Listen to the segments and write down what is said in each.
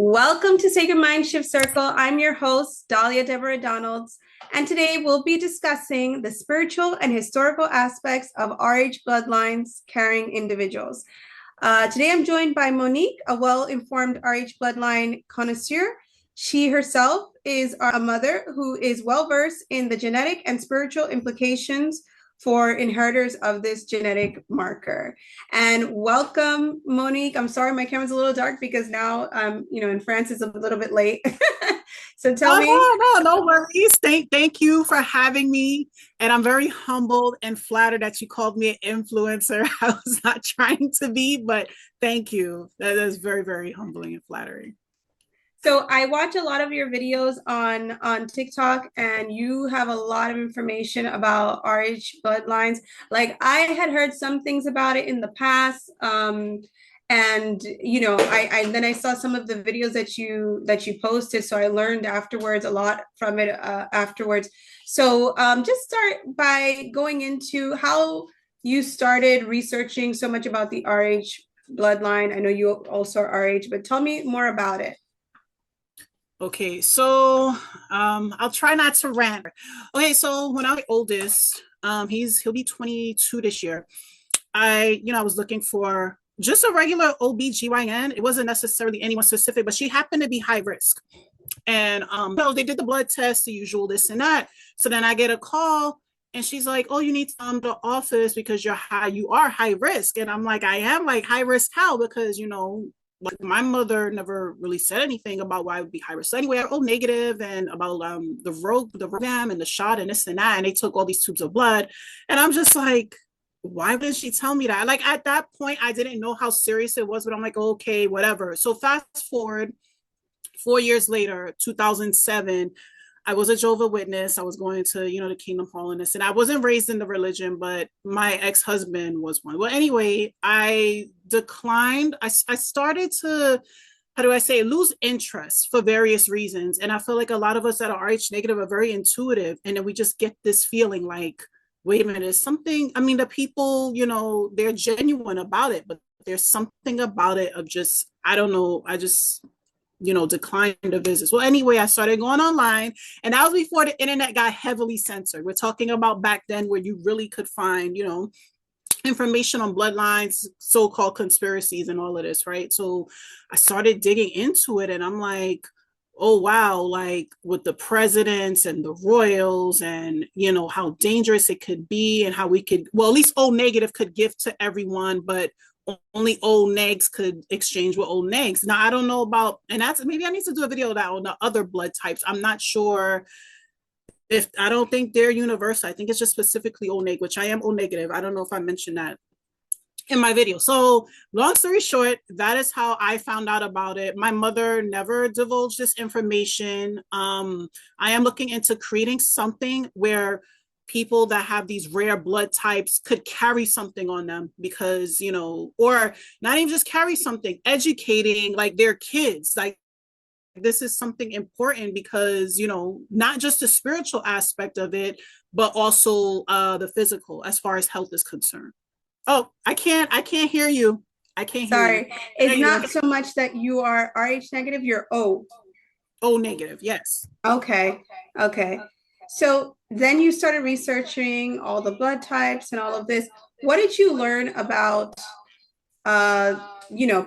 Welcome to Sacred Mindshift Circle. I'm your host, Dahlia Deborah Donalds, and today we'll be discussing the spiritual and historical aspects of RH bloodlines carrying individuals. Today I'm joined by Monique, a well-informed RH bloodline connoisseur. She herself is a mother who is well-versed in the genetic and spiritual implications for inheritors of this genetic marker. And welcome, Monique. I'm sorry, my camera's a little dark because now, in France it's a little bit late. So tell me. No worries. Thank you for having me. And I'm very humbled and flattered that you called me an influencer. I was not trying to be, but thank you. That is very, very humbling and flattering. So I watch a lot of your videos on TikTok, and you have a lot of information about RH bloodlines. Like I had heard some things about it in the past, and I then I saw some of the videos that you posted, so I learned afterwards a lot from it afterwards. So just start by going into how you started researching so much about the RH bloodline. I know you also are RH, but tell me more about it. Okay, so I'll try not to rant. Okay, so when I was oldest, he'll be 22 this year. I was looking for just a regular OBGYN. It wasn't necessarily anyone specific, but she happened to be high risk. And they did the blood test, the usual this and that. So then I get a call and she's like, "Oh, you need to come to the office because you are high risk." And I'm like, "I am like high risk how?" Because like my mother never really said anything about why I would be high risk. So anyway, O negative and about the program and the shot and this and that. And they took all these tubes of blood. And I'm just like, why didn't she tell me that? Like at that point, I didn't know how serious it was, but I'm like, okay, whatever. So fast forward 4 years later, 2007, I was a Jehovah Witness. I was going to, the Kingdom Hall and this, and I wasn't raised in the religion, but my ex-husband was one. Well, anyway, I declined. I started to, how do I say, lose interest for various reasons. And I feel like a lot of us that are RH negative are very intuitive. And then we just get this feeling like, wait a minute, is something, I mean, the people, they're genuine about it, but there's something about it of just, I don't know, I just declined the visits. Well, anyway, I started going online, and that was before the internet got heavily censored. We're talking about back then where you really could find, information on bloodlines, so-called conspiracies and all of this, right? So I started digging into it, and I'm like, oh wow, like with the presidents and the royals and how dangerous it could be and how we could, well, at least O negative could give to everyone, but only O negs could exchange with O negs. Now I don't know about, and that's maybe I need to do a video that on the other blood types. I'm not sure if, I don't think they're universal. I think it's just specifically O neg, which I am O negative. I don't know if I mentioned that in my video. So long story short, that is how I found out about it. My mother never divulged this information. I am looking into creating something where people that have these rare blood types could carry something on them because, or not even just carry something, educating like their kids. Like this is something important because, not just the spiritual aspect of it, but also the physical as far as health is concerned. Oh, I can't hear you. I can't hear you. Sorry, it's not so much that you are RH negative, you're O. O negative, yes. Okay, okay. So then you started researching all the blood types and all of this. What did you learn about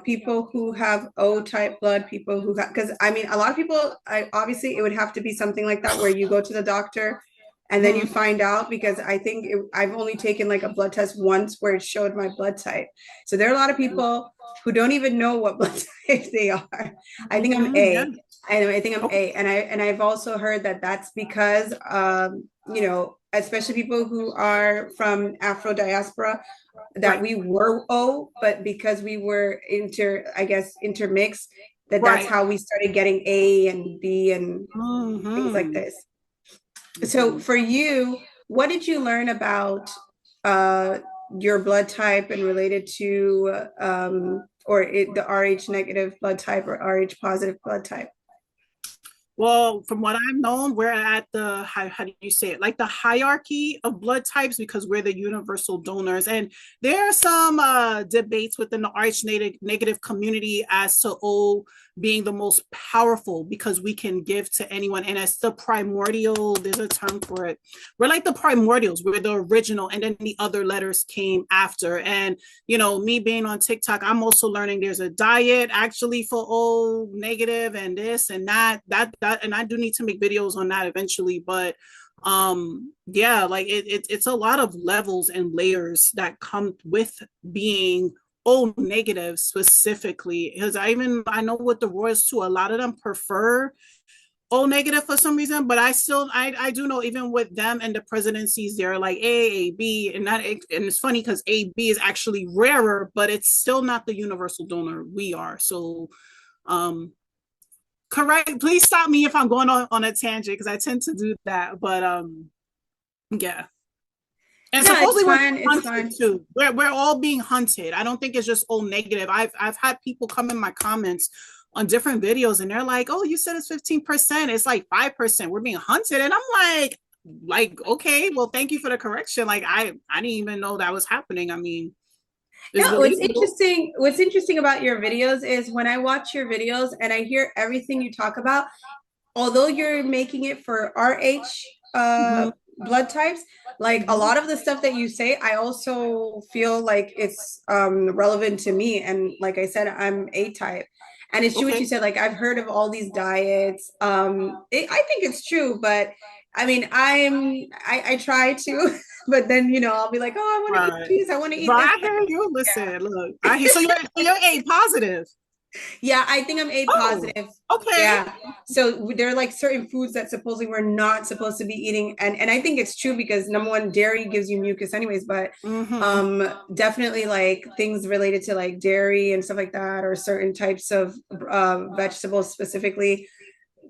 people who have O type blood, people who have, because I mean, a lot of people, obviously it would have to be something like that where you go to the doctor and then you find out, because I think I've only taken like a blood test once where it showed my blood type. So there are a lot of people who don't even know what blood type they are. I think I'm A. Yeah. I think I'm A, and I've also heard that that's because especially people who are from Afro diaspora, that we were O, but because we were intermixed, that's how we started getting A and B and things like this. So for you, what did you learn about your blood type and related to the RH negative blood type or RH positive blood type? Well, from what I've known, we're at the how do you say it? Like the hierarchy of blood types because we're the universal donors. And there are some debates within the RH negative community as to O being the most powerful because we can give to anyone. And it's the primordial, there's a term for it. We're like the primordials, we're the original, and then the other letters came after. And me being on TikTok, I'm also learning there's a diet actually for O negative and this and that, and I do need to make videos on that eventually. But yeah, like it's a lot of levels and layers that come with being O negative specifically. Because I know with the royals too, a lot of them prefer O negative for some reason, but I do know even with them and the presidencies, they're like A, B, and it's funny because A, B is actually rarer, but it's still not the universal donor we are. So um correct, please stop me if I'm going on a tangent because I tend to do that. But yeah. And No, it's supposedly we're fine. It's hunted fine. too. We're all being hunted. I don't think it's just all negative. I've had people come in my comments on different videos and they're like, "Oh, you said it's 15%. It's like 5%. We're being hunted." And I'm like, okay, well, thank you for the correction. Like I didn't even know that was happening. I mean, it's No, what's believable. interesting, what's interesting about your videos is when I watch your videos and I hear everything you talk about, although you're making it for RH Mm-hmm, blood types, like a mm-hmm. lot of the stuff that you say, I also feel like it's relevant to me. And like I said, I'm A type. And it's true what you Okay. said. Like I've heard of all these diets. I think it's true, but I mean, I try to, but then I'll be like, oh, I want to eat Right. cheese. I want to But eat this. I hear you. Listen, look, I hear so you're A positive. Yeah, I think I'm A Oh, positive. okay. Yeah. So there are like certain foods that supposedly we're not supposed to be eating. And I think it's true because number one, dairy gives you mucus anyways, but Mm-hmm. definitely like things related to like dairy and stuff like that, or certain types of vegetables specifically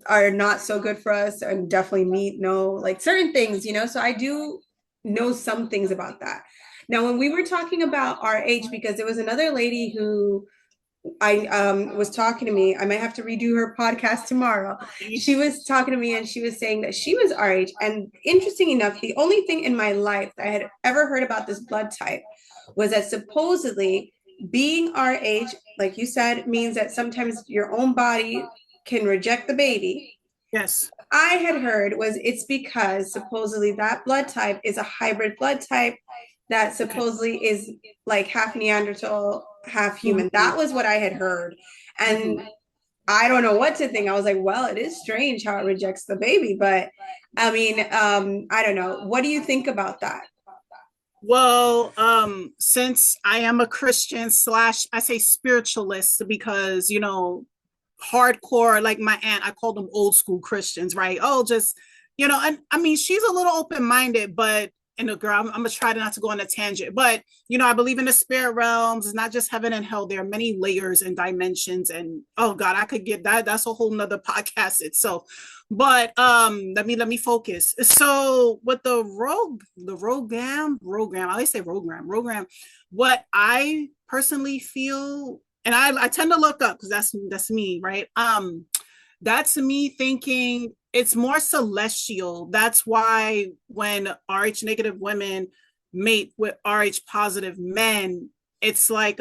are not so good for us, and definitely meat, no, like certain things. So I do know some things about that. Now, when we were talking about RH, because there was another lady who I was talking to me. I might have to redo her podcast tomorrow. Okay. She was talking to me and she was saying that she was RH. And interesting enough, the only thing in my life that I had ever heard about this blood type was that supposedly being RH, like you said, means that sometimes your own body can reject the baby. Yes. I had heard was it's because supposedly that blood type is a hybrid blood type that Okay. supposedly is like half Neanderthal, half human. Mm-hmm. That was what I had heard. Mm-hmm. And I don't know what to think. I was like, well, it is strange how it rejects the baby, but I mean, I don't know. What do you think about that? Well, since I am a Christian slash, I say spiritualist because, hardcore, like my aunt, I call them old school Christians, right? Oh, just, and I mean, she's a little open minded, but, and a girl, I'm gonna try not to go on a tangent, but, I believe in the spirit realms. It's not just heaven and hell. There are many layers and dimensions. And oh God, I could get that. That's a whole nother podcast itself. But let me focus. So with the program, I always say program, what I personally feel, and I tend to look up because that's me, right? That's me thinking it's more celestial. That's why when RH negative women mate with RH positive men, it's like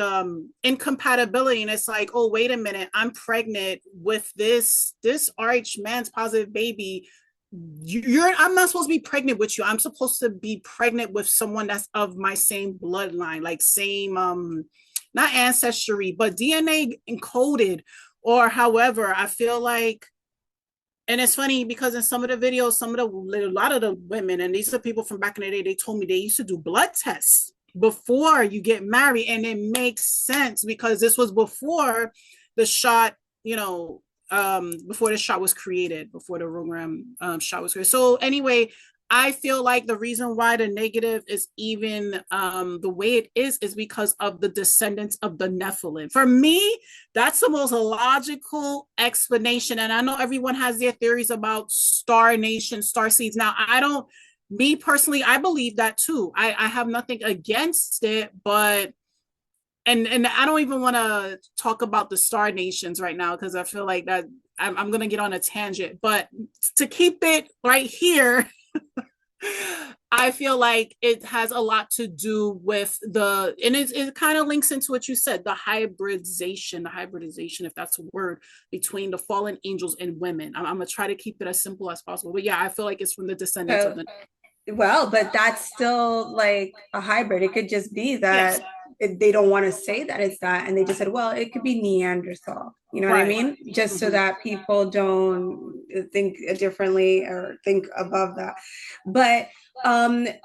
incompatibility. And it's like, oh, wait a minute, I'm pregnant with this RH man's positive baby. I'm not supposed to be pregnant with you. I'm supposed to be pregnant with someone that's of my same bloodline, like same not ancestry, but DNA encoded, or however. I feel like, and it's funny because in some of the videos, a lot of the women, and these are people from back in the day, they told me they used to do blood tests before you get married. And it makes sense because this was before the shot, before the shot was created, before the program shot was created. So anyway, I feel like the reason why the negative is even the way it is because of the descendants of the Nephilim. For me, that's the most logical explanation. And I know everyone has their theories about star nation, star seeds. Now, me personally, I believe that too. I have nothing against it, but and I don't even want to talk about the star nations right now because I feel like that I'm going to get on a tangent. But to keep it right here, I feel like it has a lot to do with and it kind of links into what you said, the hybridization, if that's a word, between the fallen angels and women. I'm going to try to keep it as simple as possible. But yeah, I feel like it's from the descendants of the. Well, but that's still like a hybrid. It could just be Yes. that they don't want to say that it's that, and they just said, well, it could be Neanderthal. You know what I Right. mean? Just so Mm-hmm. that people don't think differently or think above that. But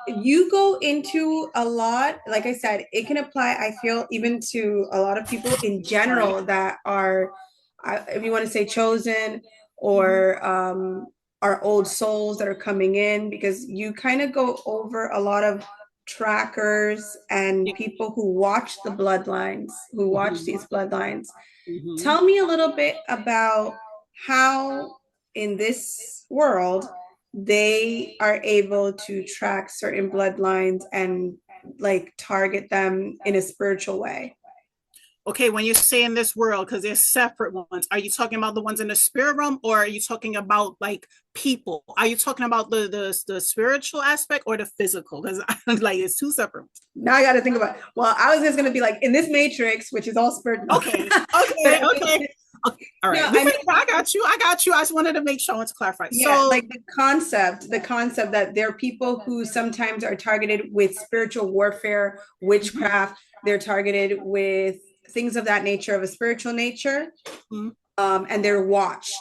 you go into a lot, like I said, it can apply, I feel, even to a lot of people in Sorry. general that are, if you want to say chosen Mm-hmm. or our old souls that are coming in, because you kind of go over a lot of trackers and Yeah. people who watch the bloodlines, who watch Mm-hmm. these bloodlines. Mm-hmm. Tell me a little bit about how in this world they are able to track certain bloodlines and like target them in a spiritual way. Okay, when you say in this world, because there's separate ones, are you talking about the ones in the spirit realm, or are you talking about like people? Are you talking about the spiritual aspect or the physical? Because like it's two separate ones. Now I got to think about. Well, I was just going to be like in this matrix, which is all spirit. No. Okay, okay, okay. Okay. All No, right, I mean, I got you. I got you. I just wanted to make sure I want to clarify. yeah, So, like the concept that there are people who sometimes are targeted with spiritual warfare, witchcraft. They're targeted with things of that nature, of a spiritual nature, mhm. and they're watched.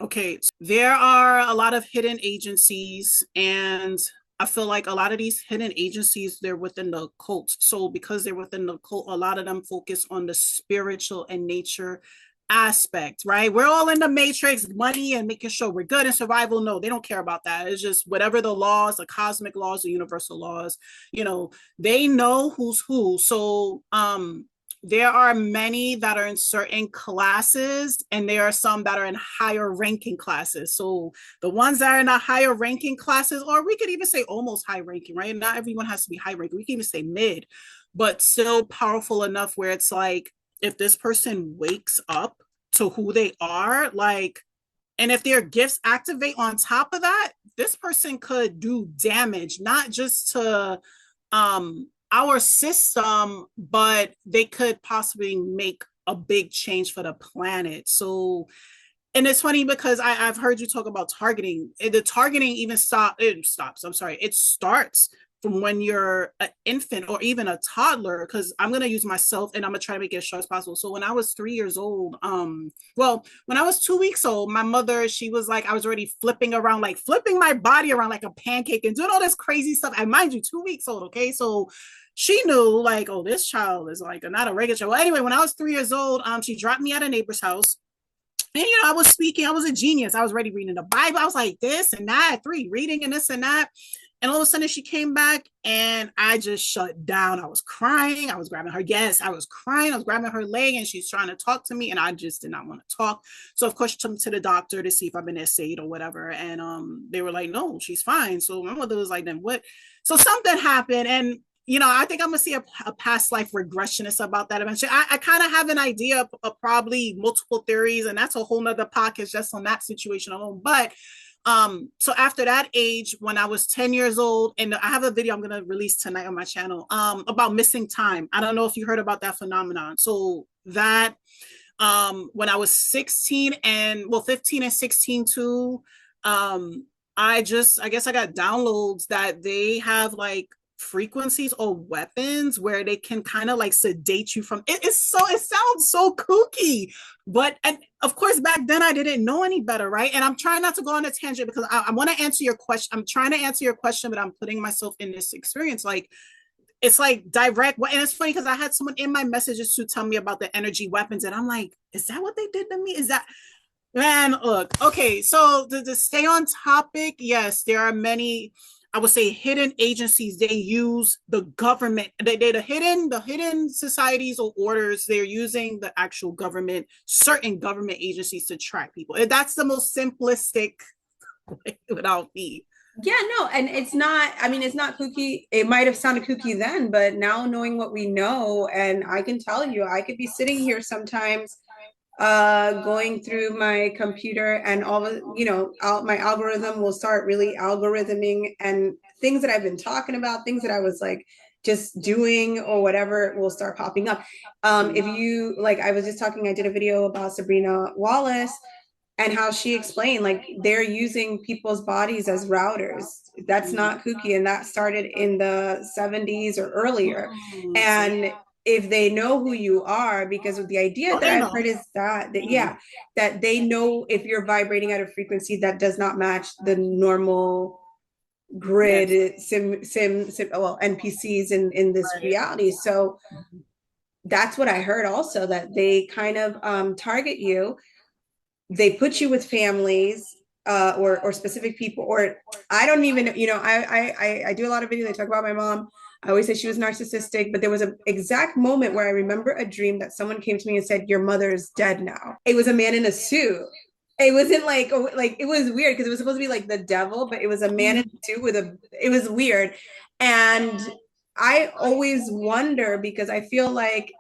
Okay, there are a lot of hidden agencies, and I feel like a lot of these hidden agencies, they're within the cult. So because they're within the cult, a lot of them focus on the spiritual and nature aspect, right? We're all in the matrix, money and making sure we're good in survival. No, they don't care about that. It's just whatever the laws, the cosmic laws, the universal laws, you know, they know who's who. So there are many that are in certain classes and there are some that are in higher ranking classes. So the ones that are in the higher ranking classes, or we could even say almost high ranking, right? Not everyone has to be high ranking. We can even say mid, but still powerful enough where it's like, if this person wakes up to who they are, like, and if their gifts activate on top of that, this person could do damage, not just to our system, but they could possibly make a big change for the planet. So, and it's funny because I've heard you talk about targeting. The targeting even it stops. I'm sorry. It starts from when you're an infant or even a toddler, because I'm gonna use myself and I'm gonna try to make it as short as possible. So when I was 3 years old, well, when I was 2 weeks old, my mother, she was like, I was already flipping around, like flipping my body around like a pancake and doing all this crazy stuff. And mind you, 2 weeks old, okay? So she knew like, oh, this child is like not a regular child. Well, anyway, when I was 3 years old, she dropped me at a neighbor's house. And I was speaking, I was a genius. I was already reading the Bible. I was like this and that at 3, reading and this and that. And all of a sudden she came back and I just shut down. I was crying. I was grabbing her. Yes, I was crying. I was grabbing her leg and she's trying to talk to me and I just did not want to talk. So of course she took me to the doctor to see if I've been essayed or whatever. And they were like, no, she's fine. So my mother was like, then what? So something happened. And I think I'm gonna see a past life regressionist about that eventually. I kind of have an idea of probably multiple theories, and that's a whole nother podcast just on that situation alone. But so after that age, when I was 10 years old, and I have a video I'm gonna release tonight on my channel about missing time. I don't know if you heard about that phenomenon. So that when I was 16 and 15 and 16 too, I guess I got downloads that they have like frequencies or weapons where they can kind of like sedate you from it. It sounds so kooky, but and of course back then I didn't know any better, right? And I'm trying not to go on a tangent because I want to answer your question. I'm trying to answer your question, but I'm putting myself in this experience. Like it's like direct. And it's funny because I had someone in my messages to tell me about the energy weapons, and I'm like, is that what they did to me? Is that man? Look, okay. So to stay on topic, yes, there are many. I would say hidden agencies. They use the government. They the hidden societies or orders. They're using the actual government, certain government agencies to track people. And that's the most simplistic way without me. Yeah, no, and it's not, I mean, it's not kooky. It might have sounded kooky then, but now knowing what we know, and I can tell you, I could be sitting here sometimes going through my computer and all of, my algorithm will start really algorithming and things that I've been talking about, things that I was like just doing or whatever will start popping up. If you like, I was just talking, I did a video about Sabrina Wallace and how she explained like they're using people's bodies as routers. That's not kooky, and that started in the 70s or earlier. See? And if they know who you are, because of the idea Oh, that they I've know. heard is that Mhm. yeah, that they know if you're vibrating at a frequency that does not match the normal Yes. grid sim well npcs in this Right. reality. So that's what I heard also, that they kind of target you, they put you with families or specific people, or I don't even, I do a lot of videos. I talk about my mom. I always say she was narcissistic, but there was an exact moment where I remember a dream that someone came to me and said, "Your mother's dead now." It was a man in a suit. It wasn't like, oh, like it was weird because it was supposed to be like the devil, but it was a man in a suit with a. It was weird, and I always wonder because I feel like,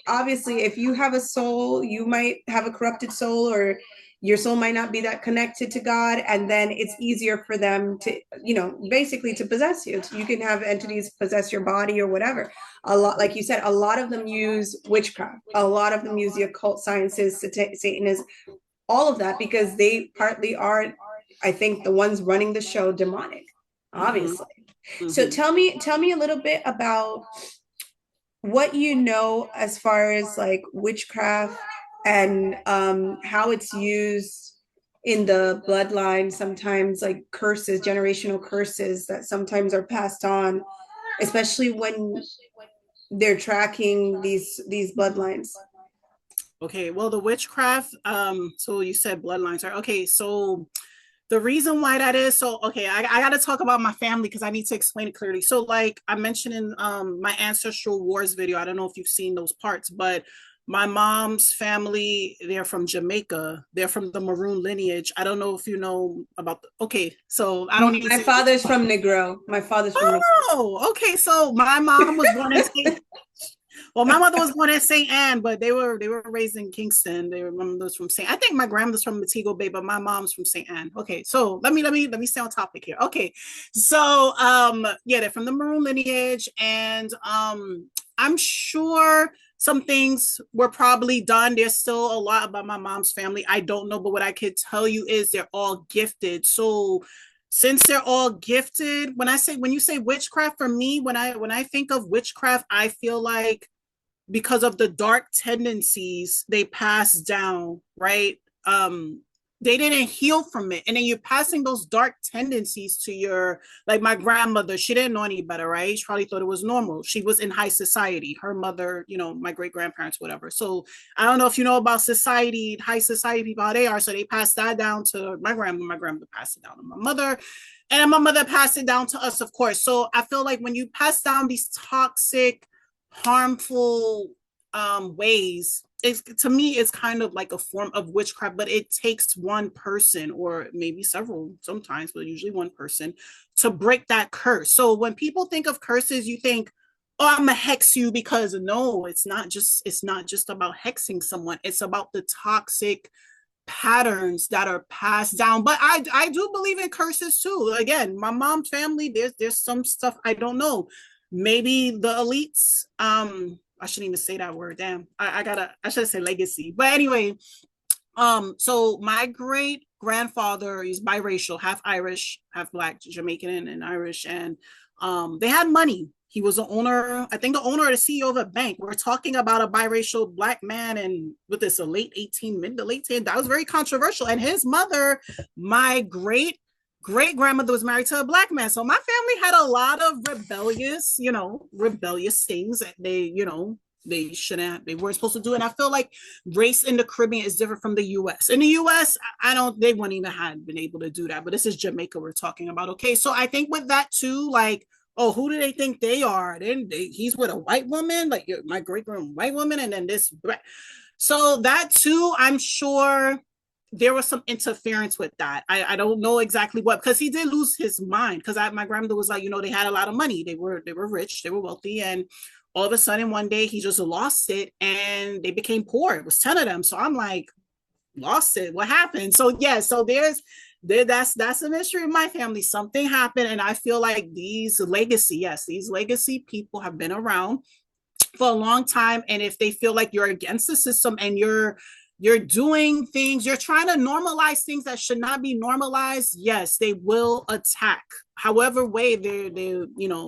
obviously, if you have a soul, you might have a corrupted soul, or your soul might not be that connected to God. And then it's easier for them to, basically to possess you. You can have entities possess your body or whatever. A lot, like you said, a lot of them use witchcraft, a lot of them use the occult sciences, Satanism, all of that, because they partly are, I think, the ones running the show demonic, Mm-hmm. obviously. So Mm-hmm. tell me a little bit about what you know as far as like witchcraft and how it's used in the bloodline, sometimes like curses, generational curses that sometimes are passed on, especially when they're tracking these bloodlines. Okay, well, the witchcraft, so you said bloodlines, right? Okay, so the reason why that is, so okay, I gotta talk about my family because I need to explain it clearly. So, like I mentioned in my ancestral wars video, I don't know if you've seen those parts, but my mom's family, they're from Jamaica. They're from the Maroon lineage. I don't know if you know about okay, so I don't need My to go too father's much. from Negro. My father's from Negro. Oh, okay. So my mom was born in St. Well, my mother was born in St. Anne, but they were raised in Kingston. They were my mother's from St. I think my grandmother's from Montego Bay, but my mom's from St. Anne. Okay, so let me stay on topic here. Okay, so yeah, they're from the Maroon lineage, and I'm sure some things were probably done. There's still a lot about my mom's family I don't know, but what I could tell you is they're all gifted. So since they're all gifted, when you say witchcraft, for me, when I think of witchcraft, I feel like because of the dark tendencies they pass down, right? They didn't heal from it. And then you're passing those dark tendencies to your, like my grandmother, she didn't know any better, right? She probably thought it was normal. She was in high society. Her mother, my great grandparents, whatever. So I don't know if you know about society, high society people, how they are. So they passed that down to my grandma. My grandmother passed it down to my mother. And my mother passed it down to us, of course. So I feel like when you pass down these toxic, harmful ways, to me it's kind of like a form of witchcraft, but it takes one person or maybe several sometimes, but usually one person to break that curse. So when people think of curses, you think, oh, I'm gonna hex you, because no, it's not just about hexing someone. It's about the toxic patterns that are passed down. But I do believe in curses too. Again, my mom's family, there's some stuff I don't know. Maybe the elites, I shouldn't even say that word. Damn. I should say legacy. But anyway, so my great grandfather is biracial, half Irish, half black, Jamaican and Irish, and they had money. He was the owner, I think the owner or the CEO of a bank. We're talking about a biracial black man, and with this a late 18, mid to late 10, that was very controversial. And his mother, my great grandmother, was married to a black man. So my family had a lot of rebellious things that they weren't supposed to do. And I feel like race in the Caribbean is different from the US. In the US, I don't, they wouldn't even have been able to do that. But this is Jamaica we're talking about. Okay. So I think with that too, like, oh, who do they think they are? Then he's with a white woman, like my great grand white woman, and then this. So that too, I'm sure there was some interference with that. I don't know exactly what, because he did lose his mind. Because my grandmother was like, they had a lot of money. They were rich, they were wealthy, and all of a sudden one day he just lost it and they became poor. It was 10 of them. So I'm like, lost it. What happened? So yeah, so that's a mystery of my family. Something happened, and I feel like these legacy people have been around for a long time. And if they feel like you're against the system and you're doing things, you're trying to normalize things that should not be normalized, yes, they will attack. However way they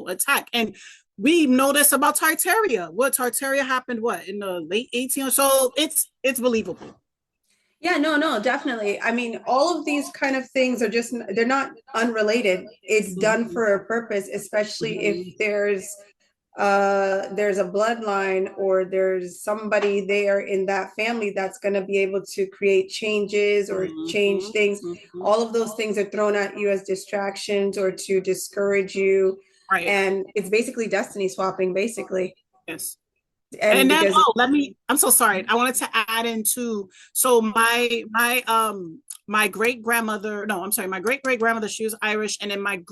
attack. And we know this about Tartaria. What Tartaria happened in the late 18th, so it's believable. Yeah, no, definitely. I mean, all of these kind of things are just, they're not unrelated. It's done Mm-hmm. for a purpose, especially if Mm-hmm. there's a bloodline or there's somebody there in that family that's going to be able to create changes or change Mm-hmm. things. Mm-hmm. All of those things are thrown at you as distractions or to discourage you. Right. And it's basically destiny swapping, basically. Yes. And And then, because I'm so sorry. I wanted to add in too. So my great grandmother, no, I'm sorry, my great great grandmother, she was Irish, and then my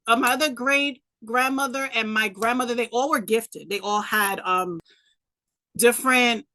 other great grandmother and my grandmother, they all were gifted. They all had different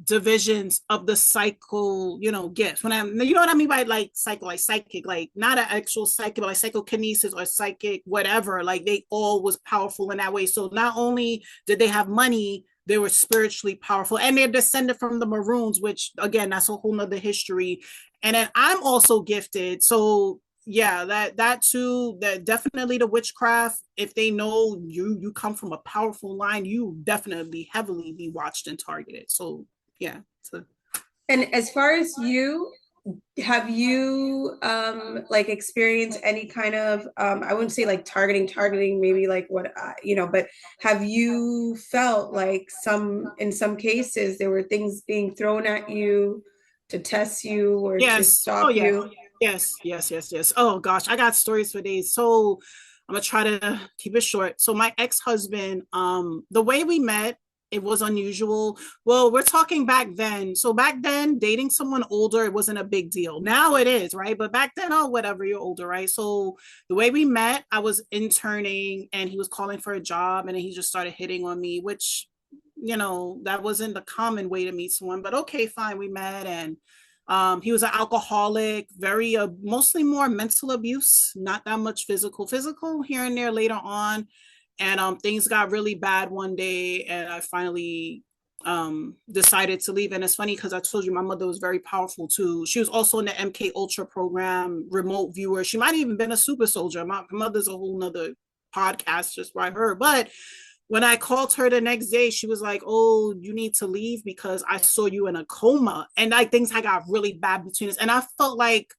divisions of the cycle, gifts. When what I mean by like cycle, like psychic, like not an actual psychic, but like psychokinesis or psychic whatever, like they all was powerful in that way. So not only did they have money, they were spiritually powerful, and they're descended from the Maroons, which again, that's a whole nother history. And then I'm also gifted, so yeah, that too, that definitely the witchcraft, if they know you come from a powerful line, you definitely heavily be watched and targeted. So yeah. So and as far as you, have you like experienced any kind of I wouldn't say like targeting maybe like what but have you felt like in some cases there were things being thrown at you to test you or to yes. Oh stop yeah. you? Yes. Oh gosh, I got stories for days. So I'm gonna try to keep it short. So my ex-husband, the way we met, it was unusual. Well, we're talking back then. So back then, dating someone older, it wasn't a big deal. Now it is, right? But back then, oh, whatever, you're older, right? So the way we met, I was interning and he was calling for a job, and then he just started hitting on me, which that wasn't the common way to meet someone. But okay, fine, we met. And he was an alcoholic, very mostly more mental abuse, not that much physical here and there later on. And things got really bad one day, and I finally decided to leave. And it's funny because I told you my mother was very powerful too. She was also in the MK Ultra program, remote viewer. She might have even been a super soldier. My mother's a whole nother podcast just by her. But when I called her the next day, she was like, "Oh, you need to leave because I saw you in a coma." And like things had got really bad between us. And I felt like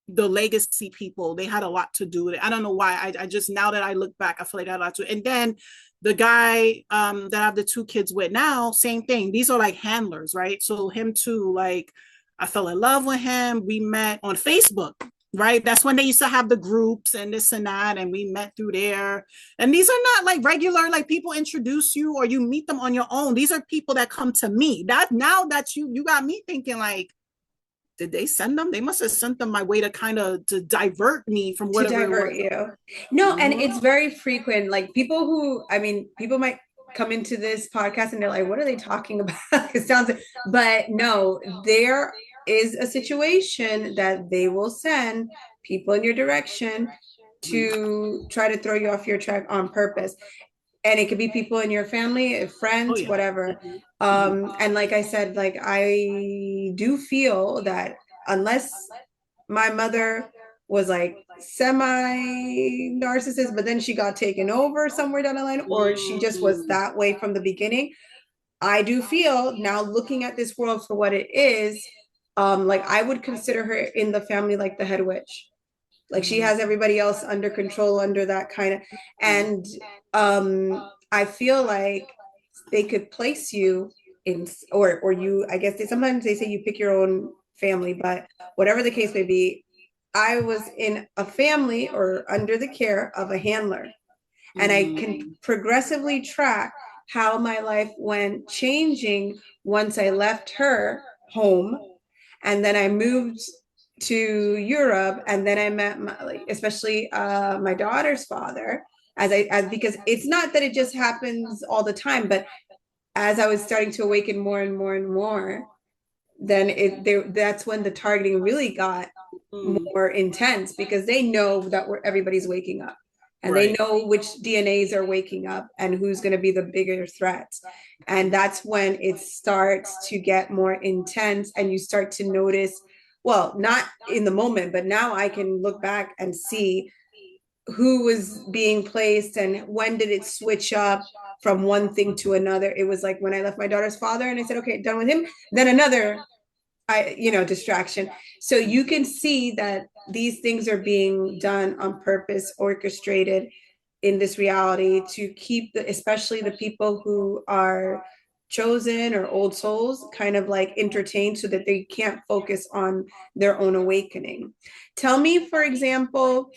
the legacy people, they had a lot to do with it. I don't know why. I just, now that I look back, I feel like I had a lot to. And then the guy that I have the two kids with now, same thing. These are like handlers, right? So him too, like I fell in love with him. We met on Facebook, right? That's when they used to have the groups and this and that, and we met through there. And these are not like regular, like people introduce you or you meet them on your own. These are people that come to me. That now that you got me thinking like, did they send them? They must have sent them my way to kind of to divert me from To whatever it divert was. you. No, and Mm-hmm. it's very frequent. Like people who, I mean, people might come into this podcast and they're like, what are they talking about? It sounds, but no, there is a situation that they will send people in your direction to try to throw you off your track on purpose. And it could be people in your family, Oh friends, yeah. whatever. Mm-hmm. Mm-hmm. And like I said, like I do feel that unless my mother was like semi narcissist, but then she got taken over somewhere down the line, or she just was Mm-hmm. that way from the beginning. I do feel now looking at this world for what it is, like I would consider her in the family like the head witch. Like she has everybody else under control under that kind of, and I feel like they could place you in, or you, I guess sometimes they say you pick your own family, but whatever the case may be, I was in a family or under the care of a handler, and I can Mm-hmm. progressively track how my life went changing once I left her home, and then I moved to Europe, and then I met like especially my daughter's father, as because it's not that it just happens all the time, but as I was starting to awaken more and more and more, then that's when the targeting really got more intense, because they know that everybody's waking up, and they know which DNAs are waking up and who's going to be the bigger threats. And that's when it starts to get more intense, and you start to notice, well, not in the moment, but now I can look back and see who was being placed and when did it switch up from one thing to another. It was like when I left my daughter's father and I said, okay, done with him, then another distraction. So you can see that these things are being done on purpose, orchestrated in this reality to keep especially the people who are chosen or old souls kind of like entertained, so that they can't focus on their own awakening. Tell me, for example,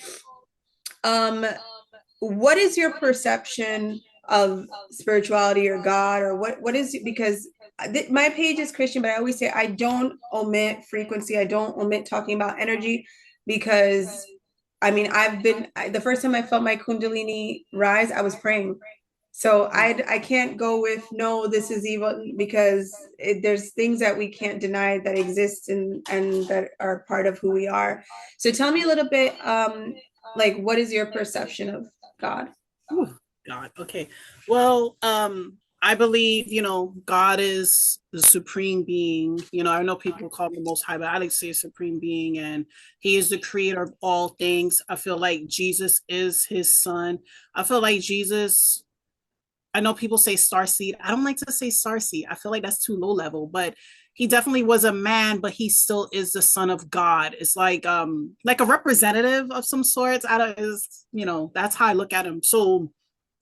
what is your perception of spirituality or God, or what is it? Because my page is Christian, but I always say I don't omit frequency. I don't omit talking about energy, because I mean, the first time I felt my Kundalini rise, I was praying. So I can't go with, no, this is evil, because there's things that we can't deny that exist and that are part of who we are. So tell me a little bit, like, what is your perception of God? Ooh, God. Okay. Well, I believe, God is the supreme being. I know people call him the most high, but I like to say supreme being, and he is the creator of all things. I feel like Jesus is his son. I feel like Jesus, I know people say starseed. I don't like to say starseed. I feel like that's too low level, but he definitely was a man, but he still is the son of God. It's like a representative of some sorts. I don't is, that's how I look at him. So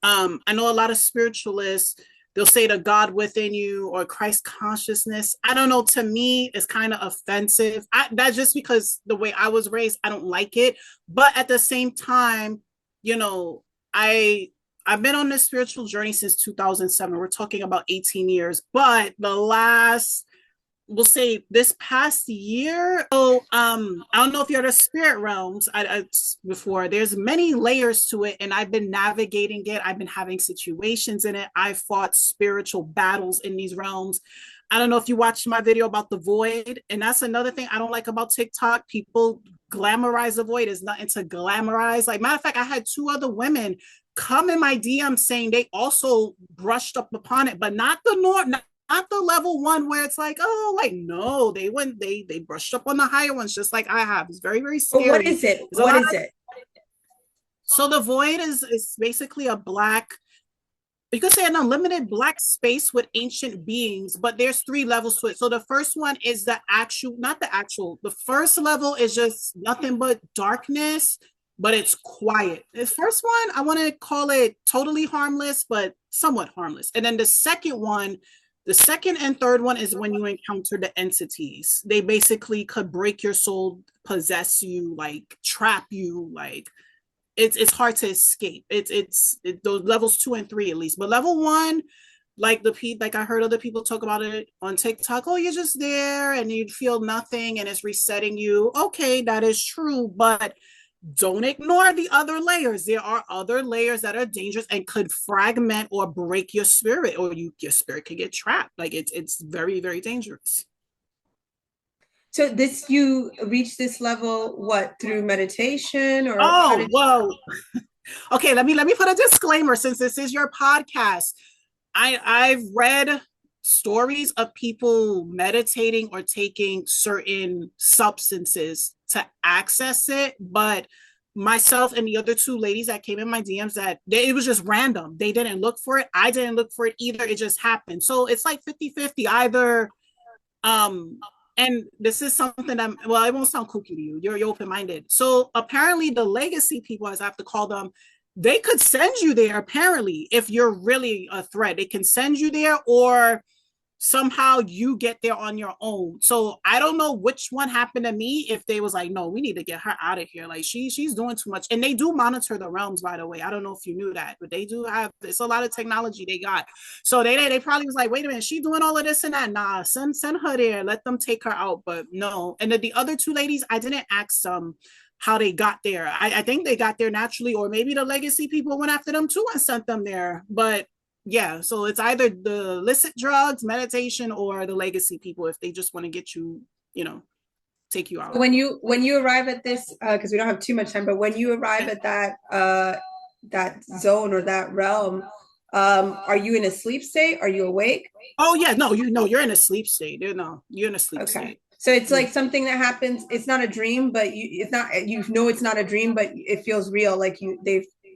I know a lot of spiritualists, they'll say the God within you or Christ consciousness. I don't know. To me, it's kind of offensive. That's just because the way I was raised, I don't like it. But at the same time, I I've been on this spiritual journey since 2007. We're talking about 18 years, but the last, we'll say this past year. So I don't know if you're the spirit realms before. There's many layers to it, and I've been navigating it. I've been having situations in it. I've fought spiritual battles in these realms. I don't know if you watched my video about the void, and that's another thing I don't like about TikTok. People glamorize the void. There's nothing to glamorize. Like, matter of fact, I had two other women come in my DM saying they also brushed up upon it, but not the not the level one where it's like, oh, like, no, they brushed up on the higher ones, just like I have. It's very, very scary. What is it? What is it? So the void is basically a black, you could say an unlimited black space with ancient beings, but there's 3 levels to it. So the first one is the first level is just nothing but darkness, but it's quiet. The first one, I want to call it totally harmless, but somewhat harmless. And then the second and third one is when you encounter the entities. They basically could break your soul, possess you, like trap you, like it's hard to escape. It's those levels 2 and 3 at least. But level 1, like I heard other people talk about it on TikTok. Oh, you're just there and you feel nothing and it's resetting you. Okay, that is true, but don't ignore the other layers. There are other layers that are dangerous and could fragment or break your spirit, or your spirit could get trapped. Like it's very, very dangerous. So you reach this level, what, through meditation, or whoa. Okay, let me put a disclaimer, since this is your podcast. I've read stories of people meditating or taking certain substances to access it, but myself and the other 2 ladies that came in my DMs, it was just random. They didn't look for it. I didn't look for it either. It just happened. So it's like 50-50 either. And this is something it won't sound kooky to you. You're open-minded. So apparently the legacy people, as I have to call them, they could send you there. Apparently, if you're really a threat, they can send you there, or somehow you get there on your own. So I don't know which one happened to me. If they was like, no, we need to get her out of here. Like she's doing too much. And they do monitor the realms, by the way. I don't know if you knew that, but they do have, it's a lot of technology they got. So they probably was like, wait a minute, she doing all of this and that. Nah, send her there. Let them take her out. But no. And the other two ladies, I didn't ask them how they got there. I think they got there naturally, or maybe the legacy people went after them too and sent them there. But yeah, so it's either the illicit drugs, meditation, or the legacy people if they just want to get you, take you out. When you arrive at this, because we don't have too much time, but when you arrive at that zone or that realm, are you in a sleep state? Are you awake? Oh yeah, no, you're in a sleep state. You're in a sleep state. So it's like something that happens. It's not a dream, but it's not. It's not a dream, but it feels real. Like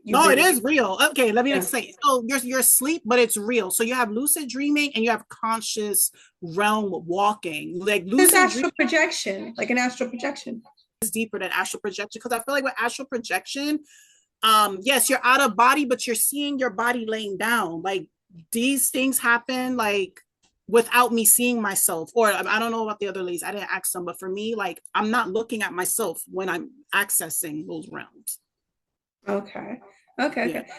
no, it is real. Okay, let me say. So you're asleep, but it's real. So you have lucid dreaming and you have conscious realm walking. Like lucid astral projection, like an astral projection. Is deeper than astral projection because I feel like with astral projection, yes, you're out of body, but you're seeing your body laying down. Like these things happen like without me seeing myself. Or I don't know about the other ladies. I didn't ask them, but for me, like I'm not looking at myself when I'm accessing those realms. Okay.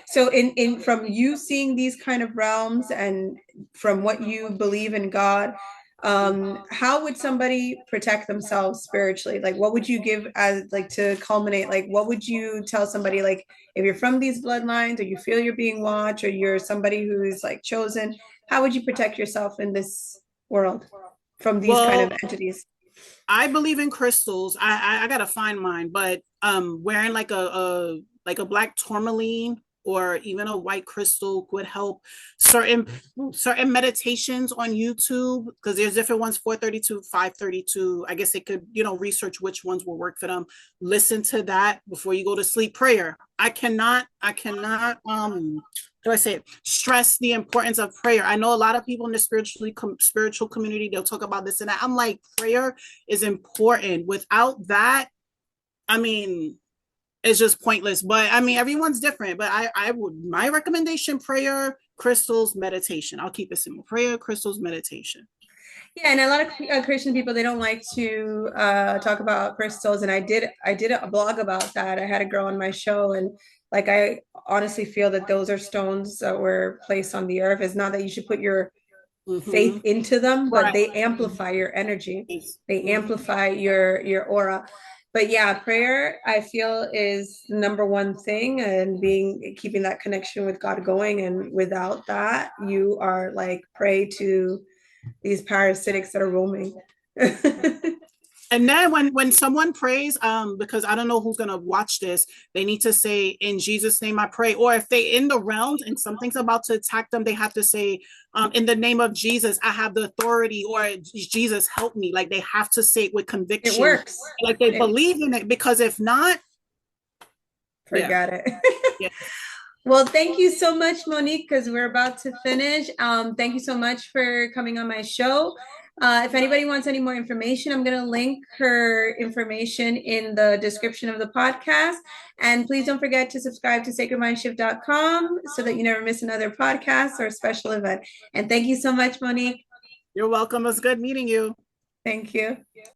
So in from you seeing these kind of realms and from what you believe in God, how would somebody protect themselves spiritually? Like what would you give as like to culminate? Like what would you tell somebody, like if you're from these bloodlines or you feel you're being watched or you're somebody who's like chosen, how would you protect yourself in this world from these kind of entities? I believe in crystals. I gotta find mine, but wearing like a black tourmaline or even a white crystal would help. Certain meditations on YouTube, because there's different ones, 432, 532. I guess they could, research which ones will work for them. Listen to that before you go to sleep. Prayer. I cannot do I say it? Stress the importance of prayer. I know a lot of people in the spiritual community, they'll talk about this and that. I'm like, prayer is important. Without that, I mean, it's just pointless. But I mean, everyone's different. But I would, my recommendation: prayer, crystals, meditation. I'll keep it simple: prayer, crystals, meditation. Yeah, and a lot of Christian people, they don't like to talk about crystals, and I did a blog about that. I had a girl on my show, and like I honestly feel that those are stones that were placed on the earth. It's not that you should put your faith into them, but they amplify your energy. They amplify your aura. But yeah, prayer I feel is the number one thing, and keeping that connection with God going. And without that, you are like prey to these parasitics that are roaming. And then when someone prays, because I don't know who's gonna watch this, they need to say, "In Jesus' name I pray." Or if they in the realms and something's about to attack them, they have to say, "In the name of Jesus, I have the authority," or "Jesus, help me." Like they have to say it with conviction. It works. Like they believe in it, because if not, forget it. Yeah. Well, thank you so much, Monique, because we're about to finish. Thank you so much for coming on my show. If anybody wants any more information, I'm going to link her information in the description of the podcast. And please don't forget to subscribe to sacredmindshift.com so that you never miss another podcast or a special event. And thank you so much, Monique. You're welcome. It was good meeting you. Thank you.